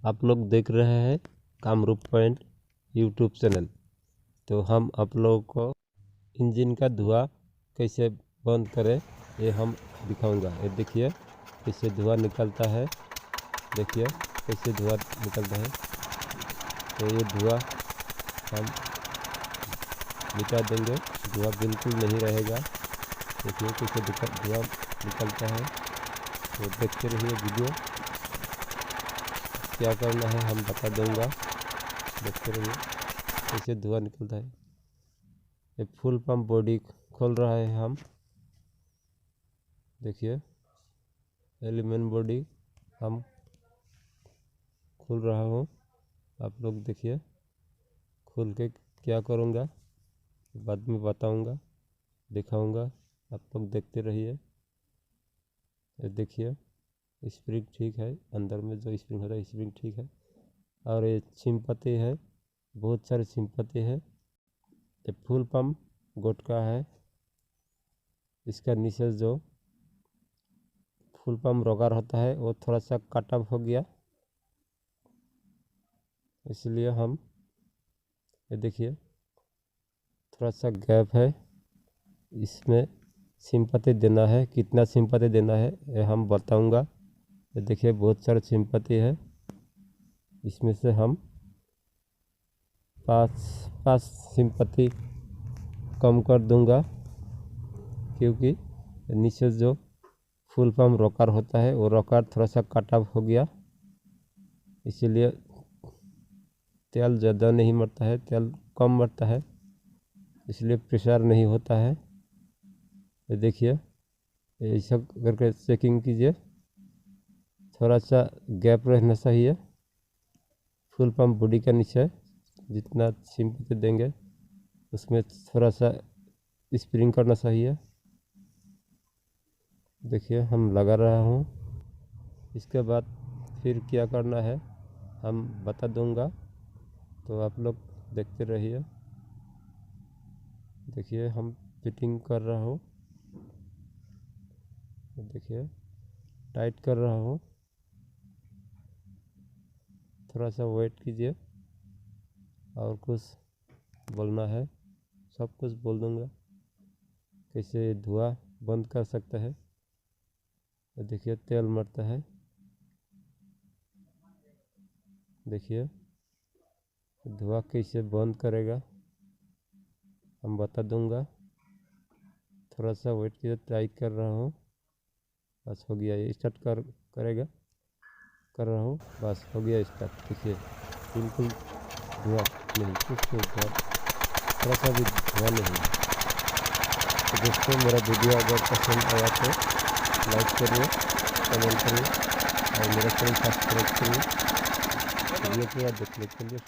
आप लोग देख रहे हैं कामरूप पॉइंट यूट्यूब चैनल। तो हम आप लोगों को इंजन का धुआं कैसे बंद करें ये हम दिखाऊंगा। ये देखिए कैसे धुआं निकलता है, देखिए कैसे धुआं निकलता है। तो ये धुआं हम मिटा देंगे, धुआं बिल्कुल नहीं रहेगा। देखिए कैसे धुआं निकलता है। तो देखते रहिए वीडियो, क्या करना है हम बता दूंगा। देखते रहिए कैसे धुआं निकलता है। ये फुल पंप बॉडी खोल रहा है हम, देखिए एलिमेंट बॉडी हम खोल रहा हूँ। आप लोग देखिए खोल के क्या करूँगा बाद में बताऊँगा, दिखाऊँगा। आप लोग देखते रहिए। ये देखिए स्प्रिंग ठीक है, अंदर में जो स्प्रिंग होता है स्प्रिंग ठीक है। और ये सिंपत्ति है, बहुत सारे सिंपत्ति है। ये फुल पंप गोट का है। इसका नीचे जो फुल पंप रोगर होता है वो थोड़ा सा कट ऑफ हो गया, इसलिए हम ये देखिए थोड़ा सा गैप है। इसमें सिंपत्ति देना है, कितना सिंपत्ति देना है ये हम बताऊंगा। ये देखिए बहुत सारे सिंपत्ति है, इसमें से हम पाँच सिंपत्ति कम कर दूंगा, क्योंकि नीचे जो फुल पंप रोकर होता है वो रोकर थोड़ा सा कट ऑफ हो गया, इसीलिए तेल ज़्यादा नहीं मरता है, तेल कम मरता है, इसलिए प्रेशर नहीं होता है। ये देखिए ऐसा करके चेकिंग कीजिए, थोड़ा सा गैप रहना चाहिए। फुल पंप बॉडी का नीचे जितना सिंपत्ति देंगे उसमें थोड़ा सा स्प्रिंग करना चाहिए। देखिए हम लगा रहा हूँ, इसके बाद फिर क्या करना है हम बता दूंगा, तो आप लोग देखते रहिए। देखिए हम फिटिंग कर रहा हूँ, देखिए टाइट कर रहा हूँ। थोड़ा सा वेट कीजिए, और कुछ बोलना है सब कुछ बोल दूंगा, कैसे धुआं बंद कर सकता है। देखिए तेल मरता है, देखिए धुआं कैसे बंद करेगा हम बता दूंगा। थोड़ा सा वेट कीजिए, ट्राई कर रहा हूँ। बस हो गया, ये स्टार्ट कर रहा हूँ, बस हो गया स्टार्ट। देखिए बिल्कुल धुआं नहीं, कुछ नहीं धुआं, थोड़ा सा भी धुआं नहीं। तो दोस्तों मेरा वीडियो अगर पसंद आया तो लाइक करिए, कमेंट करिए और मेरा चैनल सब्सक्राइब करिए। वीडियो पूरा देखने के लिए